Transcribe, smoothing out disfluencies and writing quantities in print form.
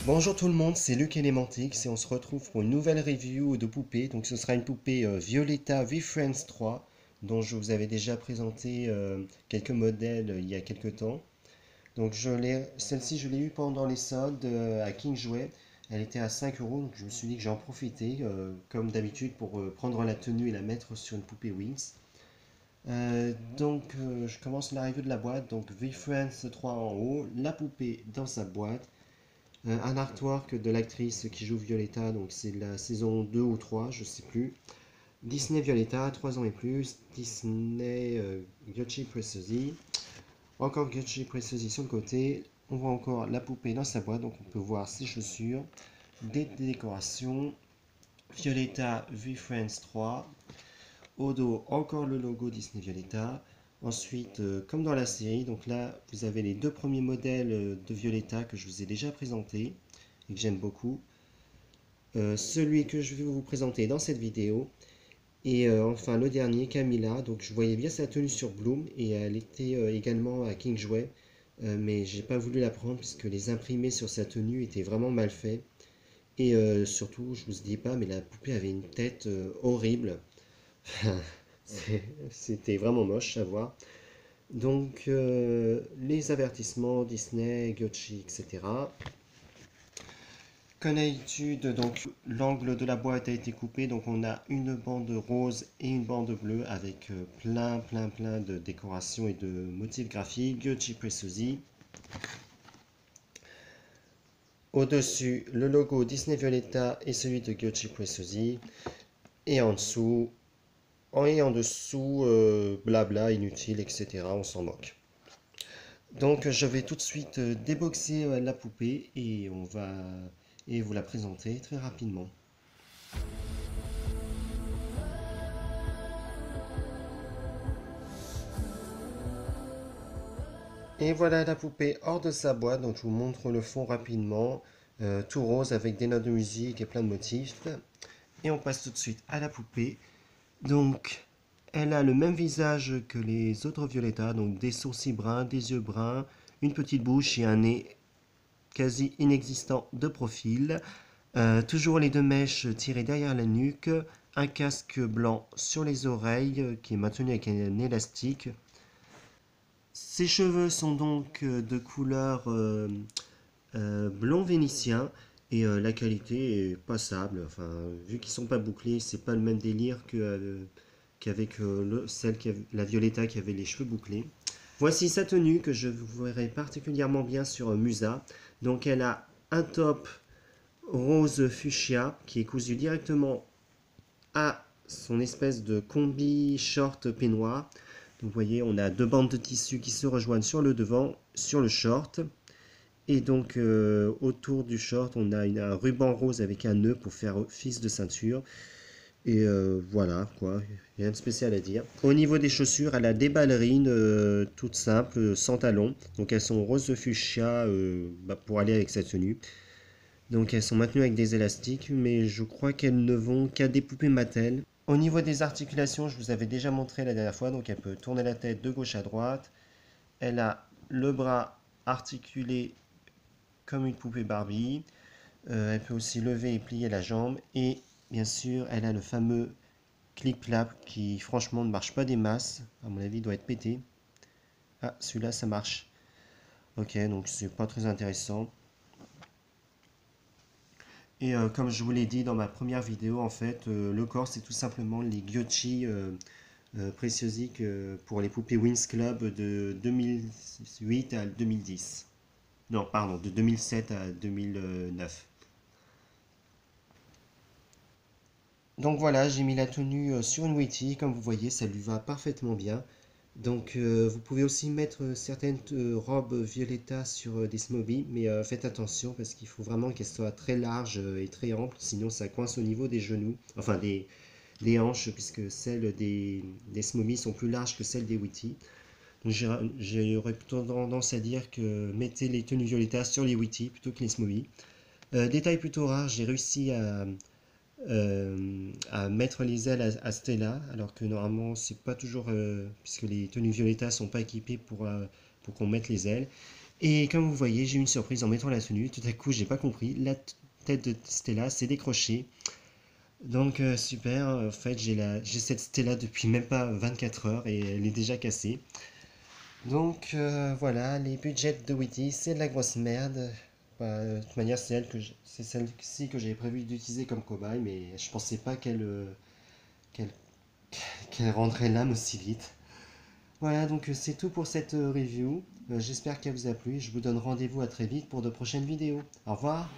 Bonjour tout le monde, c'est Luc Elementix et on se retrouve pour une nouvelle review de poupée. Donc ce sera une poupée Violetta V-Friends 3 dont je vous avais déjà présenté quelques modèles il y a quelques temps. Donc celle-ci je l'ai eue pendant les soldes à King Jouet. Elle était à 5 euros donc je me suis dit que j'en profitais comme d'habitude pour prendre la tenue et la mettre sur une poupée Wings. Je commence la review de la boîte. Donc V-Friends 3 en haut, la poupée dans sa boîte. Un artwork de l'actrice qui joue Violetta, donc c'est la saison 2 ou 3, je sais plus. Disney Violetta, 3 ans et plus. Disney Gutchi Preziosi. Encore Gutchi Preziosi sur le côté. On voit encore la poupée dans sa boîte, donc on peut voir ses chaussures, des décorations. Violetta V-Friends 3. Au dos, encore le logo Disney Violetta. Ensuite, comme dans la série, donc là, vous avez les deux premiers modèles de Violetta que je vous ai déjà présentés et que j'aime beaucoup. Celui que je vais vous présenter dans cette vidéo. Et enfin, le dernier, Camilla. Donc, je voyais bien sa tenue sur Bloom et elle était également à King Jouet. Mais j'ai pas voulu la prendre puisque les imprimés sur sa tenue étaient vraiment mal faits. Et surtout, je vous dis pas, mais la poupée avait une tête horrible. C'était vraiment moche à voir. Donc, les avertissements Disney, Gucci, etc. Comme d'habitude, donc l'angle de la boîte a été coupé, donc on a une bande rose et une bande bleue avec plein de décorations et de motifs graphiques. Gucci Preziosi. Au-dessus, le logo Disney Violetta et celui de Gucci Preziosi. Et en dessous, en dessous, blabla, inutile, etc. On s'en moque. Donc je vais tout de suite déboxer la poupée et on va vous la présenter très rapidement. Et voilà la poupée hors de sa boîte, donc je vous montre le fond rapidement, tout rose avec des notes de musique et plein de motifs. Et on passe tout de suite à la poupée. Donc elle a le même visage que les autres Violetta, donc des sourcils bruns, des yeux bruns, une petite bouche et un nez quasi inexistant de profil. Toujours les deux mèches tirées derrière la nuque, un casque blanc sur les oreilles qui est maintenu avec un élastique. Ses cheveux sont donc de couleur blond vénitien et la qualité est passable. Enfin, vu qu'ils sont pas bouclés, c'est pas le même délire qu'avec la Violetta qui avait les cheveux bouclés. Voici sa tenue que je vous verrai particulièrement bien sur Musa. Donc elle a un top rose fuchsia qui est cousu directement à son espèce de combi short peignoir. Donc vous voyez, on a deux bandes de tissu qui se rejoignent sur le devant, sur le short. Et donc autour du short, on a un ruban rose avec un nœud pour faire office de ceinture. Et voilà, quoi, rien de spécial à dire. Au niveau des chaussures, elle a des ballerines toutes simples, sans talons. Donc elles sont rose fuchsia pour aller avec sa tenue. Donc elles sont maintenues avec des élastiques, mais je crois qu'elles ne vont qu'à des poupées Mattel. Au niveau des articulations, je vous avais déjà montré la dernière fois, donc elle peut tourner la tête de gauche à droite. Elle a le bras articulé comme une poupée Barbie. Elle peut aussi lever et plier la jambe. Et bien sûr, elle a le fameux clip-clap qui franchement ne marche pas des masses. À mon avis, doit être pété. Ah, celui-là, ça marche. Ok, donc c'est pas très intéressant. Et comme je vous l'ai dit dans ma première vidéo, en fait, le corps, c'est tout simplement les Gyochi Preziosi pour les poupées Wings Club de 2008 à 2010. Non, pardon, de 2007 à 2009. Donc voilà, j'ai mis la tenue sur une Witty, comme vous voyez, ça lui va parfaitement bien. Donc vous pouvez aussi mettre certaines robes Violetta sur des Smobies, mais faites attention parce qu'il faut vraiment qu'elles soient très larges et très amples, sinon ça coince au niveau des genoux, enfin des hanches, puisque celles des Smobies sont plus larges que celles des Witty. Donc j'aurais plutôt tendance à dire que mettez les tenues Violetta sur les Witty plutôt que les Smobies. Détail plutôt rare, j'ai réussi à mettre les ailes à Stella, alors que normalement c'est pas toujours, puisque les tenues Violetta sont pas équipées pour qu'on mette les ailes. Et comme vous voyez, j'ai eu une surprise en mettant la tenue. Tout à coup, j'ai pas compris. La tête de Stella s'est décrochée. Donc super, en fait j'ai cette Stella depuis même pas 24 heures et elle est déjà cassée. Donc voilà, les budgets de Witty, c'est de la grosse merde. Bah, de toute manière, c'est celle-ci que j'avais prévu d'utiliser comme cobaye, mais je pensais pas qu'elle, qu'elle rendrait l'âme aussi vite. Voilà, donc c'est tout pour cette review. J'espère qu'elle vous a plu. Je vous donne rendez-vous à très vite pour de prochaines vidéos. Au revoir!